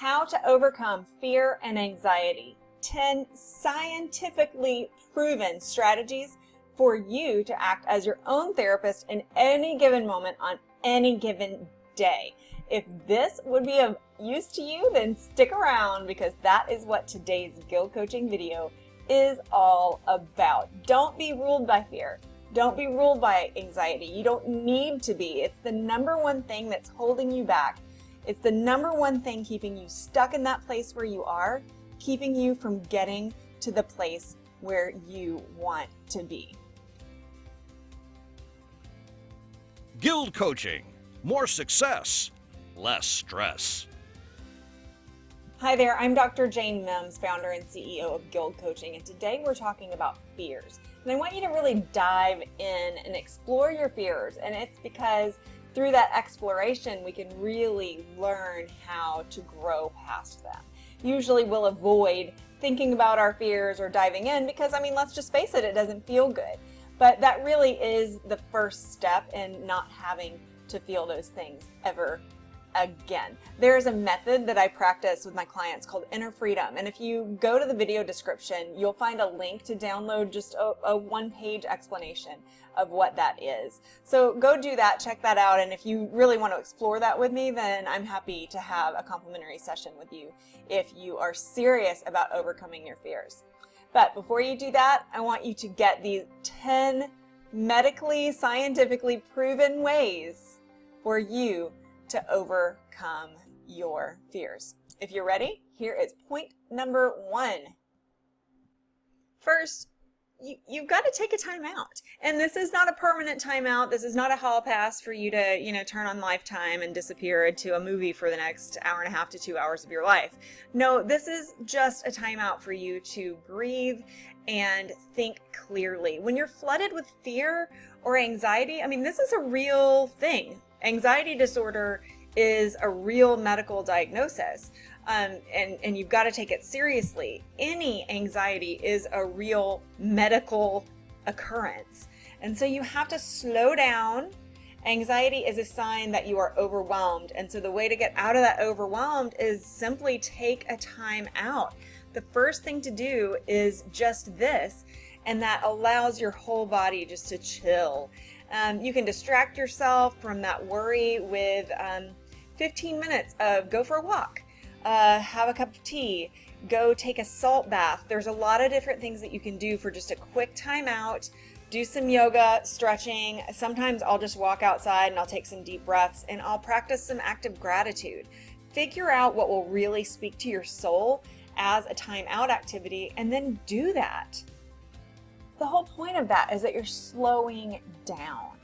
How to overcome fear and anxiety. 10 scientifically proven strategies for you to act as your own therapist in any given moment on any given day. If this would be of use to you, then stick around because that is what today's GILD Coaching video is all about. Don't be ruled by fear. Don't be ruled by anxiety. You don't need to be. It's the number one thing that's holding you back. It's the number one thing keeping you stuck in that place where you are, keeping you from getting to the place where you want to be. GILD Coaching. More success, less stress. Hi there, I'm Dr. Jane Mims, founder and CEO of GILD Coaching, and today we're talking about fears. And I want you to really dive in and explore your fears, and it's because through that exploration we can really learn how to grow past them. Usually we'll avoid thinking about our fears or diving in because, let's just face it, it doesn't feel good. But that really is the first step in not having to feel those things ever again. There's a method that I practice with my clients called Inner Freedom. And if you go to the video description, you'll find a link to download just a one-page explanation of what that is. So go do that, check that out. And if you really want to explore that with me, then I'm happy to have a complimentary session with you if you are serious about overcoming your fears. But before you do that, I want you to get these 10 medically, scientifically proven ways for you to overcome your fears. If you're ready, here is point number 1. First, you've got to take a timeout. And this is not a permanent timeout. This is not a hall pass for you to, turn on Lifetime and disappear into a movie for the next hour and a half to 2 hours of your life. No, this is just a timeout for you to breathe and think clearly. When you're flooded with fear or anxiety, this is a real thing. Anxiety disorder is a real medical diagnosis, and you've got to take it seriously. Any anxiety is a real medical occurrence, and so you have to slow down. Anxiety is a sign that you are overwhelmed, and so the way to get out of that overwhelmed is simply take a time out. The first thing to do is just this, and that allows your whole body just to chill. You can distract yourself from that worry with 15 minutes of go for a walk, have a cup of tea, go take a salt bath. There's a lot of different things that you can do for just a quick time out. Do some yoga, stretching. Sometimes I'll just walk outside and I'll take some deep breaths and I'll practice some active gratitude. Figure out what will really speak to your soul as a time out activity and then do that. The whole point of that is that you're slowing down.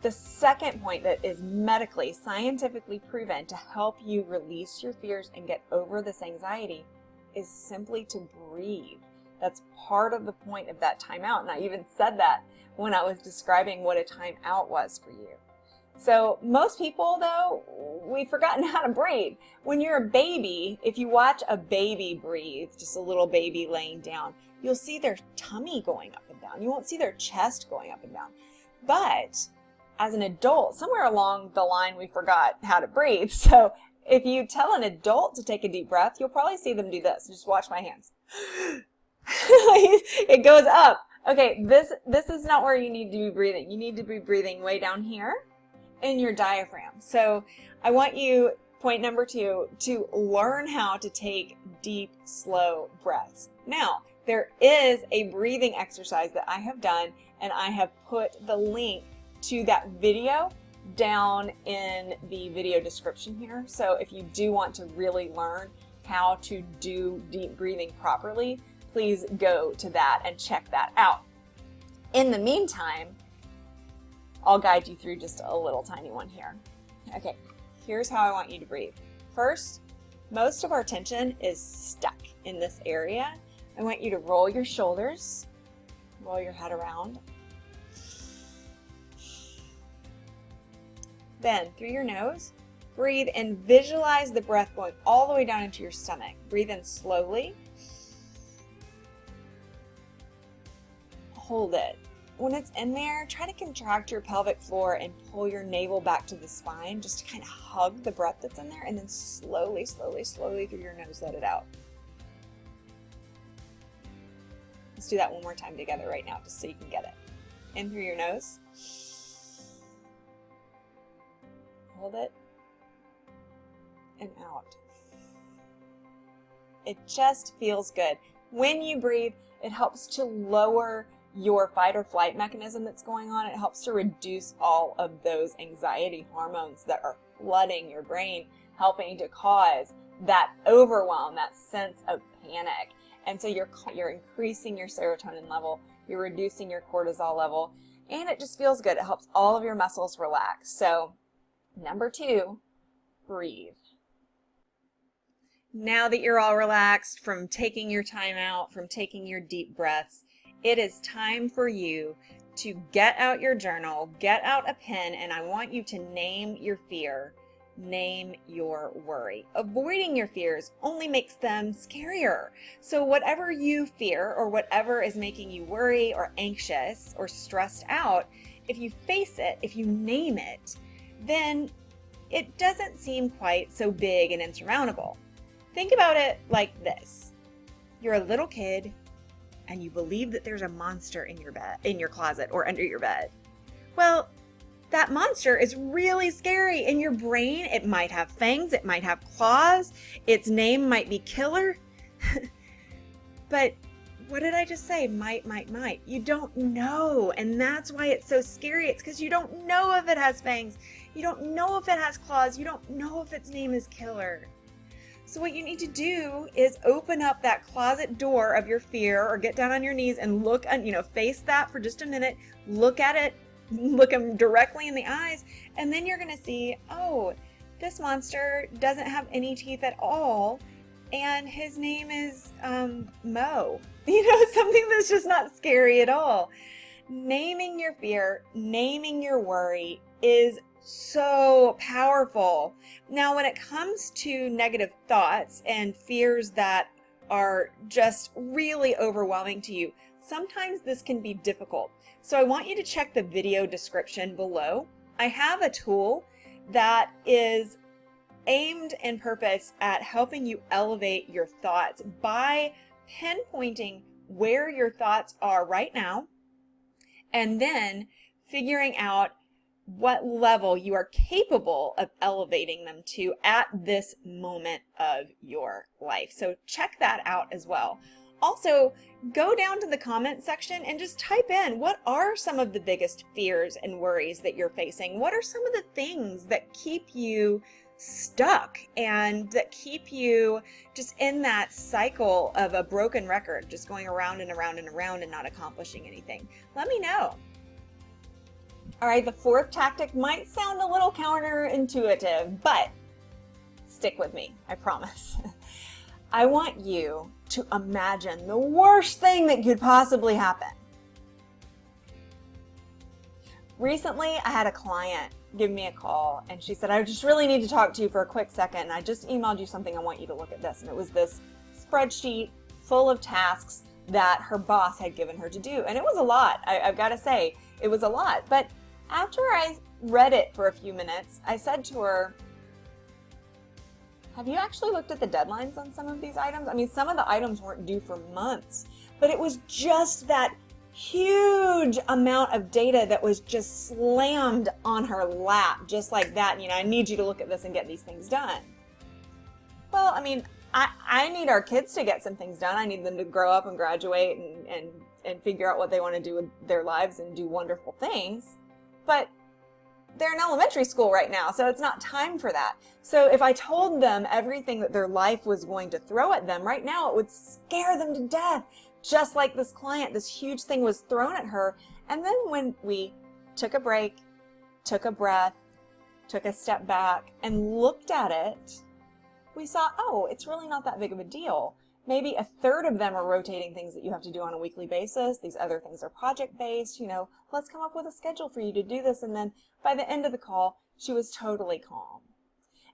The second point that is medically, scientifically proven to help you release your fears and get over this anxiety is simply to breathe. That's part of the point of that timeout. And I even said that when I was describing what a timeout was for you. So most people, though, we've forgotten how to breathe. When you're a baby, if you watch a baby breathe, just a little baby laying down, you'll see their tummy going up and down. You won't see their chest going up and down. But as an adult, somewhere along the line, we forgot how to breathe. So if you tell an adult to take a deep breath, you'll probably see them do this. Just watch my hands. It goes up. Okay, this is not where you need to be breathing. You need to be breathing way down here in your diaphragm. So I want you, point number 2, to learn how to take deep, slow breaths. Now, there is a breathing exercise that I have done, and I have put the link to that video down in the video description here. So if you do want to really learn how to do deep breathing properly, please go to that and check that out. In the meantime, I'll guide you through just a little tiny one here. Okay, here's how I want you to breathe. First, most of our tension is stuck in this area. I want you to roll your shoulders, roll your head around. Then, through your nose, breathe and visualize the breath going all the way down into your stomach. Breathe in slowly. Hold it. when it's in there, try to contract your pelvic floor and pull your navel back to the spine just to kind of hug the breath that's in there, and then slowly, slowly, slowly through your nose, let it out. Let's do that one more time together right now, just so you can get it. In through your nose. Hold it. And out. It just feels good. When you breathe, it helps to lower your fight or flight mechanism that's going on. It helps to reduce all of those anxiety hormones that are flooding your brain, helping to cause that overwhelm, that sense of panic. And so you're increasing your serotonin level, you're reducing your cortisol level, and it just feels good. It helps all of your muscles relax. So number 2, breathe. Now that you're all relaxed from taking your time out, from taking your deep breaths, it is time for you to get out your journal, get out a pen, and I want you to name your fear. Name your worry. Avoiding your fears only makes them scarier. So whatever you fear or whatever is making you worry or anxious or stressed out, if you face it, if you name it, then it doesn't seem quite so big and insurmountable. Think about it like this. You're a little kid and you believe that there's a monster in your bed, in your closet or under your bed. Well, that monster is really scary. In your brain, it might have fangs, it might have claws, its name might be Killer. But what did I just say? Might. You don't know, and that's why it's so scary. It's because you don't know if it has fangs. You don't know if it has claws. You don't know if its name is Killer. So what you need to do is open up that closet door of your fear, or get down on your knees and look, face that for just a minute, look at it, look them directly in the eyes, and then you're going to see, oh, this monster doesn't have any teeth at all, and his name is Mo. Something that's just not scary at all. Naming your fear, naming your worry is so powerful. Now, when it comes to negative thoughts and fears that are just really overwhelming to you, sometimes this can be difficult. So I want you to check the video description below. I have a tool that is aimed and purposed at helping you elevate your thoughts by pinpointing where your thoughts are right now, and then figuring out what level you are capable of elevating them to at this moment of your life. So check that out as well. Also, go down to the comment section and just type in, what are some of the biggest fears and worries that you're facing? What are some of the things that keep you stuck and that keep you just in that cycle of a broken record, just going around and around and around and not accomplishing anything? Let me know. All right, the 4th tactic might sound a little counterintuitive, but stick with me, I promise. I want you to imagine the worst thing that could possibly happen. Recently, I had a client give me a call, and she said, I just really need to talk to you for a quick second, and I just emailed you something, I want you to look at this. And it was this spreadsheet full of tasks that her boss had given her to do. And it was a lot, I've got to say, it was a lot. But after I read it for a few minutes, I said to her, have you actually looked at the deadlines on some of these items? I mean, some of the items weren't due for months, but it was just that huge amount of data that was just slammed on her lap, just like that. I need you to look at this and get these things done. Well, I mean, I need our kids to get some things done. I need them to grow up and graduate and figure out what they want to do with their lives and do wonderful things. But they're in elementary school right now, so it's not time for that. So if I told them everything that their life was going to throw at them right now, it would scare them to death. Just like this client, this huge thing was thrown at her. And then when we took a break, took a breath, took a step back and looked at it, we saw, oh, it's really not that big of a deal. Maybe a third of them are rotating things that you have to do on a weekly basis. These other things are project-based. Let's come up with a schedule for you to do this. And then by the end of the call, she was totally calm.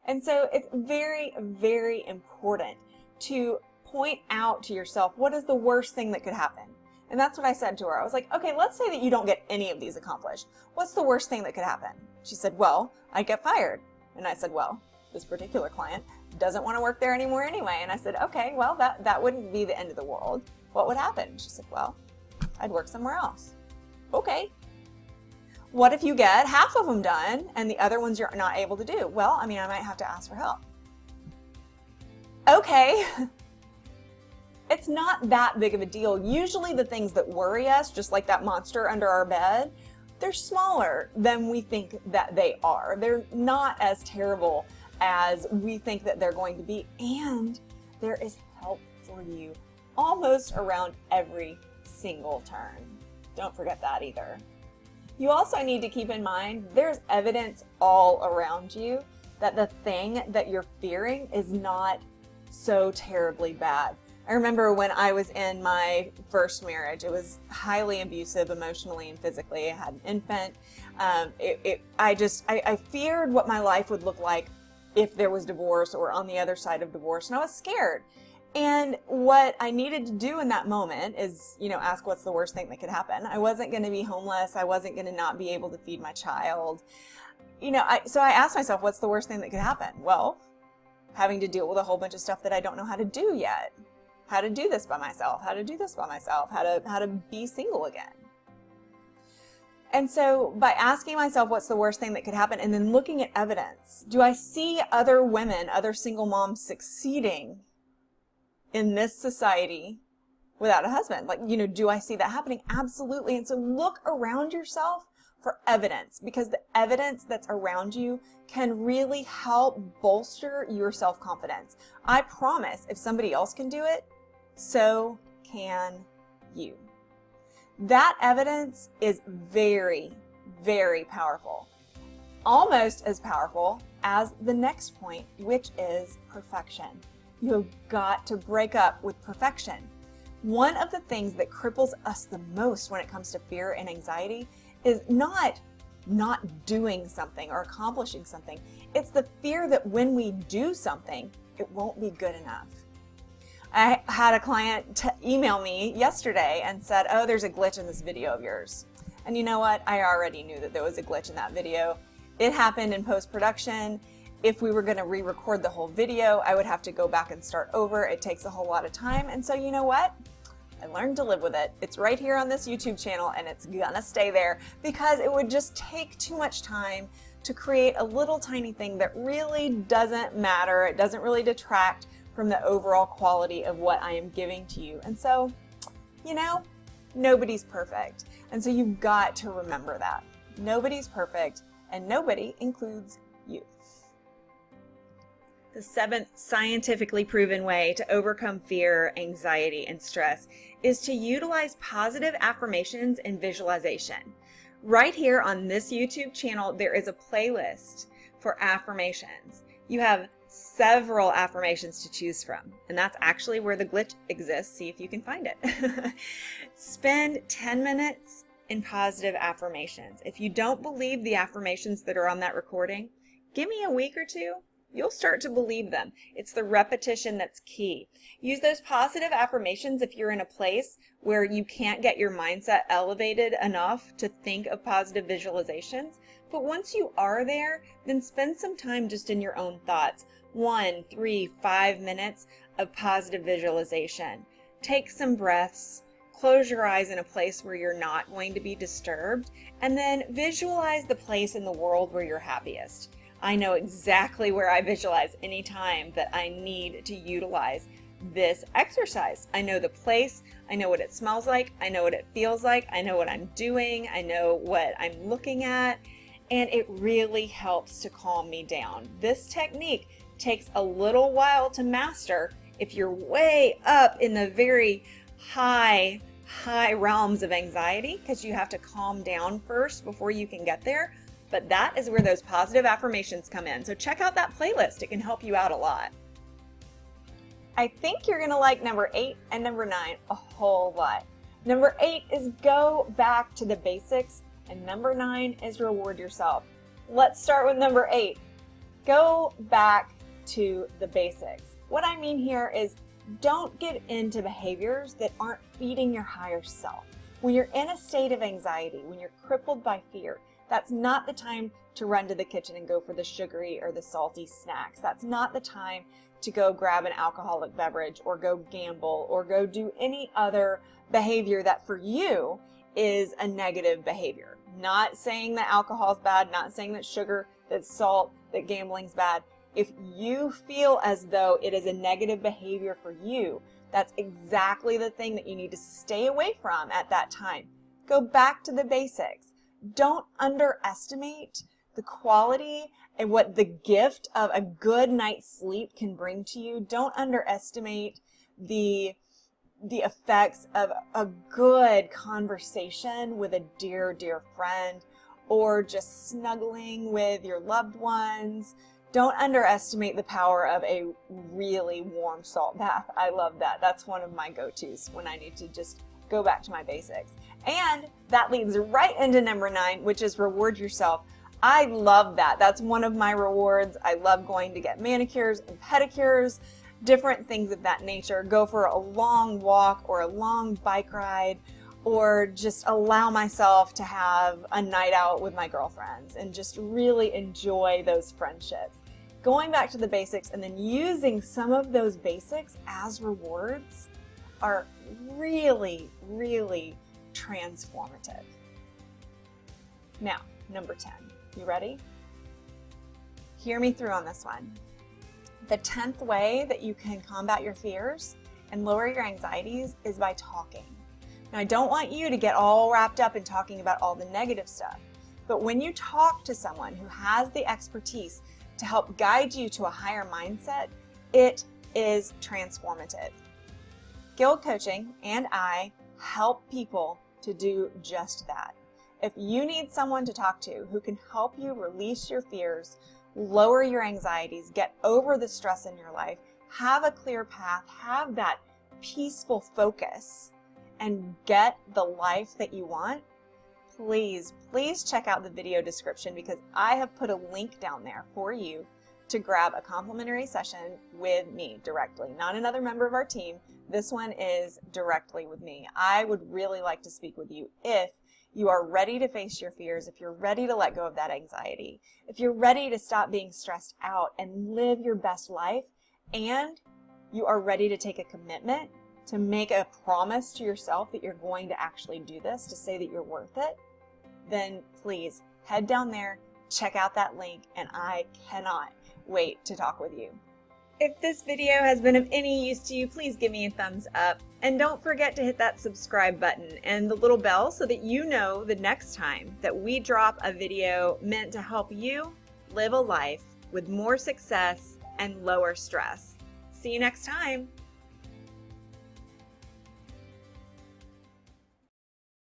And so it's very, very important to point out to yourself, what is the worst thing that could happen? And that's what I said to her. I was like, okay, let's say that you don't get any of these accomplished. What's the worst thing that could happen? She said, well, I'd get fired. And I said, well, this particular client doesn't want to work there anymore anyway. And I said, okay, well, that wouldn't be the end of the world. What would happen? She said, well, I'd work somewhere else. Okay. What if you get half of them done and the other ones you're not able to do? Well, I mean, I might have to ask for help. Okay. It's not that big of a deal. Usually the things that worry us, just like that monster under our bed, they're smaller than we think that they are. They're not as terrible as we think that they're going to be. And there is help for you almost around every single turn. Don't forget that either. You also need to keep in mind there's evidence all around you that the thing that you're fearing is not so terribly bad. I remember when I was in my first marriage, it was highly abusive emotionally and physically. I had an infant. I feared what my life would look like if there was divorce or on the other side of divorce, and I was scared. And what I needed to do in that moment is, ask what's the worst thing that could happen. I wasn't going to be homeless. I wasn't going to not be able to feed my child. So I asked myself, what's the worst thing that could happen? Well, having to deal with a whole bunch of stuff that I don't know how to do yet. How to do this by myself, how to do this by myself, how to be single again. And so by asking myself what's the worst thing that could happen and then looking at evidence, do I see other women, other single moms succeeding in this society without a husband? Do I see that happening? Absolutely. And so look around yourself for evidence, because the evidence that's around you can really help bolster your self-confidence. I promise if somebody else can do it, so can you. That evidence is very, very powerful. Almost as powerful as the next point, which is perfection. You have got to break up with perfection. One of the things that cripples us the most when it comes to fear and anxiety is not doing something or accomplishing something. It's the fear that when we do something, it won't be good enough. I had a client email me yesterday and said, oh, there's a glitch in this video of yours. And you know what? I already knew that there was a glitch in that video. It happened in post-production. If we were going to re-record the whole video, I would have to go back and start over. It takes a whole lot of time. And so you know what? I learned to live with it. It's right here on this YouTube channel and it's gonna stay there because it would just take too much time to create a little tiny thing that really doesn't matter. It doesn't really detract from the overall quality of what I am giving to you. And so, nobody's perfect. And so you've got to remember that. Nobody's perfect and nobody includes you. The seventh scientifically proven way to overcome fear, anxiety, and stress is to utilize positive affirmations and visualization. Right here on this YouTube channel, there is a playlist for affirmations. You have several affirmations to choose from, and that's actually where the glitch exists. See if you can find it. Spend 10 minutes in positive affirmations. If you don't believe the affirmations that are on that recording, give me a week or two. You'll start to believe them. It's the repetition that's key. Use those positive affirmations if you're in a place where you can't get your mindset elevated enough to think of positive visualizations. But once you are there, then spend some time just in your own thoughts. 1, 3, 5 minutes of positive visualization. Take some breaths. Close your eyes in a place where you're not going to be disturbed, and then visualize the place in the world where you're happiest. I know exactly where I visualize anytime that I need to utilize this exercise. I know the place, I know what it smells like, I know what it feels like, I know what I'm doing, I know what I'm looking at, and it really helps to calm me down. This technique takes a little while to master if you're way up in the very high realms of anxiety, because you have to calm down first before you can get there. But that is where those positive affirmations come in. So check out that playlist. It can help you out a lot. I think you're going to like number 8 and number 9 a whole lot. Number 8 is go back to the basics, and number 9 is reward yourself. Let's start with number 8. Go back to the basics. What I mean here is don't get into behaviors that aren't feeding your higher self. When you're in a state of anxiety, when you're crippled by fear, that's not the time to run to the kitchen and go for the sugary or the salty snacks. That's not the time to go grab an alcoholic beverage or go gamble or go do any other behavior that for you is a negative behavior. Not saying that alcohol is bad, not saying that sugar, that salt, that gambling's bad. If you feel as though it is a negative behavior for you, that's exactly the thing that you need to stay away from at that time. Go back to the basics. Don't underestimate the quality and what the gift of a good night's sleep can bring to you. Don't underestimate the effects of a good conversation with a dear, dear friend, or just snuggling with your loved ones. Don't underestimate the power of a really warm salt bath. I love that. That's one of my go-tos when I need to just go back to my basics. And that leads right into number 9, which is reward yourself. I love that. That's one of my rewards. I love going to get manicures and pedicures, different things of that nature. Go for a long walk or a long bike ride, or just allow myself to have a night out with my girlfriends and just really enjoy those friendships. Going back to the basics and then using some of those basics as rewards are really, really transformative. Now, number 10. You ready? Hear me through on this one. The 10th way that you can combat your fears and lower your anxieties is by talking. Now, I don't want you to get all wrapped up in talking about all the negative stuff, but when you talk to someone who has the expertise to help guide you to a higher mindset, it is transformative. GILD Coaching and I help people to do just that. If you need someone to talk to who can help you release your fears, lower your anxieties, get over the stress in your life, have a clear path, have that peaceful focus, and get the life that you want, please check out the video description, because I have put a link down there for you to grab a complimentary session with me directly, not another member of our team. This one is directly with me. I would really like to speak with you if you are ready to face your fears, if you're ready to let go of that anxiety, if you're ready to stop being stressed out and live your best life, and you are ready to take a commitment, to make a promise to yourself that you're going to actually do this, to say that you're worth it, then please head down there, check out that link, and I cannot wait to talk with you. If this video has been of any use to you, please give me a thumbs up. And don't forget to hit that subscribe button and the little bell so that you know the next time that we drop a video meant to help you live a life with more success and lower stress. See you next time.